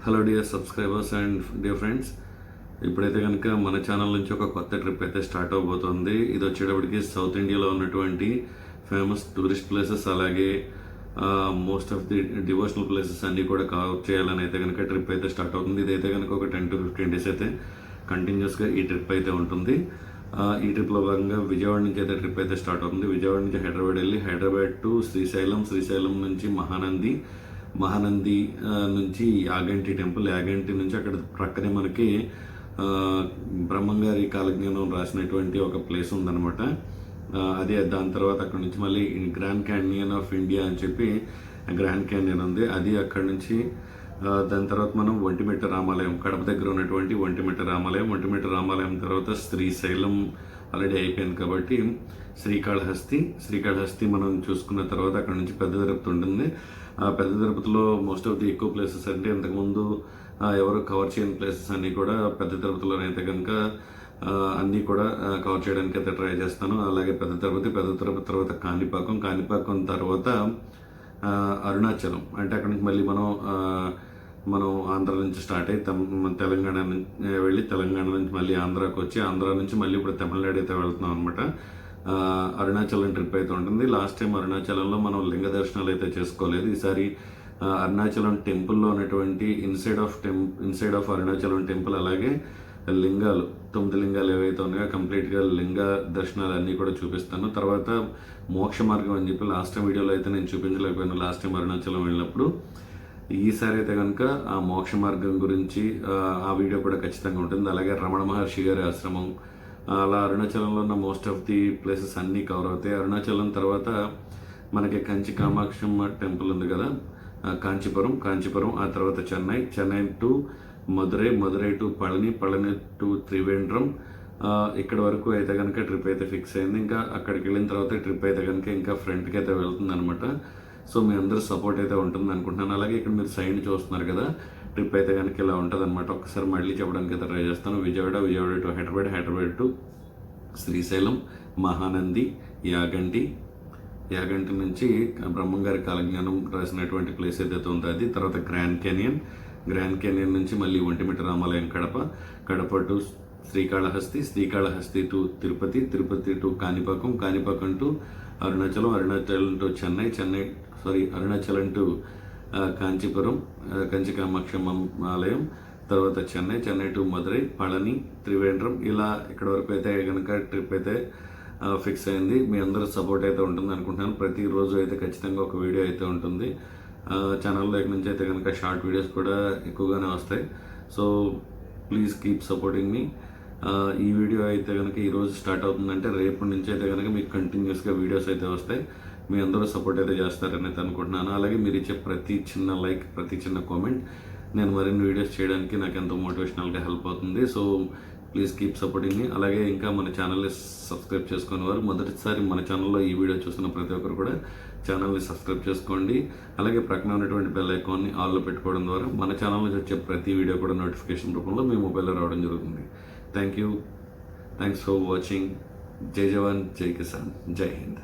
Hello dear subscribers and dear friends, ఇప్పుడైతే కనుక మన ఛానల్ నుంచి ఒక కొత్త ట్రిప్ అయితే స్టార్ట్ అవబోతుంది. ఇది వచ్చేటప్పటికి సౌత్ ఇండియాలో ఉన్నటువంటి ఫేమస్ టూరిస్ట్ ప్లేసెస్, అలాగే most of the devotional places అన్నీ కూడా కవర్ చేయాలని అయితే కనుక ట్రిప్ అయితే స్టార్ట్ అవుతుంది. ఇదైతే కనుక ఒక 10 to 15 డేస్ అయితే కంటిన్యూస్గా ఈ ట్రిప్ అయితే ఉంటుంది. ఈ ట్రిప్లో భాగంగా విజయవాడ నుంచి అయితే ట్రిప్ అయితే స్టార్ట్ అవుతుంది. విజయవాడ నుంచి హైదరాబాద్ వెళ్ళి, హైదరాబాద్ టు శ్రీశైలం, శ్రీశైలం నుంచి మహానంది నుంచి యాగంటి టెంపుల్, యాగంటి నుంచి అక్కడ ప్రక్కనే మనకి బ్రహ్మంగారి కాలజ్ఞానం రాసినటువంటి ఒక ప్లేస్ ఉందన్నమాట. అదే దాని తర్వాత అక్కడ నుంచి మళ్ళీ గ్రాండ్ క్యానియన్ ఆఫ్ ఇండియా అని చెప్పి గ్రాండ్ క్యానియన్ ఉంది, అది అక్కడ నుంచి. దాని తర్వాత మనం ఒంటిమిట్ట రామాలయం, కడప దగ్గర ఉన్నటువంటి ఒంటిమిట్ట రామాలయం తర్వాత శ్రీశైలం ఆల్రెడీ అయిపోయింది కాబట్టి శ్రీకాళహస్తి మనం చూసుకున్న తర్వాత అక్కడ నుంచి పెద్ద తిరుపతి ఉంటుంది. ఆ పెద్ద తిరుపతిలో మోస్ట్ ఆఫ్ ది ఎక్కువ ప్లేసెస్ అంటే ఇంతకుముందు ఎవరు కవర్ చేయని ప్లేసెస్ అన్నీ కూడా పెద్ద తిరుపతిలోనైతే కనుక అన్నీ కూడా కవర్ చేయడానికి అయితే ట్రై చేస్తాను. అలాగే పెద్ద తిరుపతి తర్వాత కాణిపాకం తర్వాత అరుణాచలం. అంటే అక్కడి నుంచి మళ్ళీ మనం ఆంధ్ర నుంచి స్టార్ట్ అయ్యి తెలంగాణ నుంచి వెళ్ళి, తెలంగాణ నుంచి మళ్ళీ ఆంధ్రాకి వచ్చి, ఆంధ్ర నుంచి మళ్ళీ ఇప్పుడు తమిళనాడు అయితే వెళ్తున్నాం అనమాట. అరుణాచలం ట్రిప్ అయితే ఉంటుంది. లాస్ట్ టైం అరుణాచలంలో మనం లింగ దర్శనాలు అయితే చేసుకోలేదు. ఈసారి అరుణాచలం టెంపుల్లో ఉన్నటువంటి ఇన్సైడ్ ఆఫ్ అరుణాచలం టెంపుల్, అలాగే లింగాలు 9 లింగాలు ఏవైతే ఉన్నాయో కంప్లీట్గా లింగ దర్శనాలు అన్నీ కూడా చూపిస్తాను. తర్వాత మోక్ష మార్గం అని చెప్పి లాస్ట్ టైం వీడియోలో అయితే నేను చూపించలేకపోయాను లాస్ట్ టైం అరుణాచలం వెళ్ళినప్పుడు. ఈసారి అయితే కనుక ఆ మోక్ష మార్గం గురించి ఆ వీడియో కూడా ఖచ్చితంగా ఉంటుంది. అలాగే రమణ మహర్షి గారి ఆశ్రమం, అలా అరుణాచలంలో ఉన్న మోస్ట్ ఆఫ్ ది ప్లేసెస్ అన్నీ కవర్ అవుతాయి. అరుణాచలం తర్వాత మనకి కంచి కామాక్షమ్మ టెంపుల్ ఉంది కదా, కాంచీపురం, ఆ తర్వాత Chennai to Madurai to Palani to Trivandrum. ఇక్కడ వరకు అయితే కనుక ట్రిప్ అయితే ఫిక్స్ అయింది. ఇంకా అక్కడికి వెళ్ళిన తర్వాత ట్రిప్ అయితే కనుక ఇంకా ఫ్రంట్కి అయితే వెళ్తుంది అనమాట. సో మీ అందరూ సపోర్ట్ అయితే ఉంటుంది అనుకుంటున్నాను. అలాగే ఇక్కడ మీరు సైడ్ చూస్తున్నారు కదా, ట్రిప్ అయితే కనుక ఇలా ఉంటుంది అనమాట. ఒకసారి మళ్ళీ చెప్పడానికి అయితే ట్రై చేస్తాను. విజయవాడ టు హైదరాబాద్ టు శ్రీశైలం, మహానంది, యాగంటి నుంచి బ్రహ్మంగారి కాలజ్ఞానం రాసినటువంటి ప్లేస్ ఏదైతే ఉందో అది. తర్వాత గ్రాండ్ క్యానియన్ నుంచి మళ్ళీ ఒంటిమిట్ట రామాలయం, Kadapa to Srikalahasti to Tirupati to Kanipakam to Arunachalam to Arunachalam to Kanchipuram, Kanchi Kamakshamma ఆలయం, తర్వాత చెన్నై టు మదురై, పళని, త్రివేంద్రం. ఇలా ఇక్కడ వరకు అయితే కనుక ట్రిప్ అయితే ఫిక్స్ అయింది. మీ అందరూ సపోర్ట్ అయితే ఉంటుంది అనుకుంటున్నాను. ప్రతిరోజు అయితే ఖచ్చితంగా ఒక వీడియో అయితే ఉంటుంది ఛానల్లో. ఇక్కడ నుంచి అయితే కనుక షార్ట్ వీడియోస్ కూడా ఎక్కువగానే వస్తాయి. సో ప్లీజ్ కీప్ సపోర్టింగ్ మీ. ఈ వీడియో అయితే కనుక ఈరోజు స్టార్ట్ అవుతుందంటే రేపటి నుంచి అయితే కనుక మీకు కంటిన్యూస్గా వీడియోస్ అయితే వస్తాయి. మీ అందరూ సపోర్ట్ అయితే చేస్తారని అయితే అనుకుంటున్నాను. అలాగే మీరు ఇచ్చే ప్రతి చిన్న లైక్, ప్రతి చిన్న కామెంట్ నేను మరిన్ని వీడియోస్ చేయడానికి నాకు ఎంతో మోటివేషనల్గా హెల్ప్ అవుతుంది. సో ప్లీజ్ కీప్ సపోర్టింగ్ మీ. అలాగే ఇంకా మన ఛానల్ని సబ్స్క్రైబ్ చేసుకునే వారు మొదటిసారి మన ఛానల్లో ఈ వీడియో చూస్తున్న ప్రతి ఒక్కరు కూడా ఛానల్ని సబ్స్క్రైబ్ చేసుకోండి. అలాగే ప్రక్కన ఉన్నటువంటి బెల్ ఐకాన్ని ఆల్లో పెట్టుకోవడం ద్వారా మన ఛానల్ నుంచి వచ్చే ప్రతి వీడియో కూడా నోటిఫికేషన్ రూపంలో మీ మొబైల్లో రావడం జరుగుతుంది. Thanks for watching. జై జవాన్, జై కిసాన్, జై హింద్.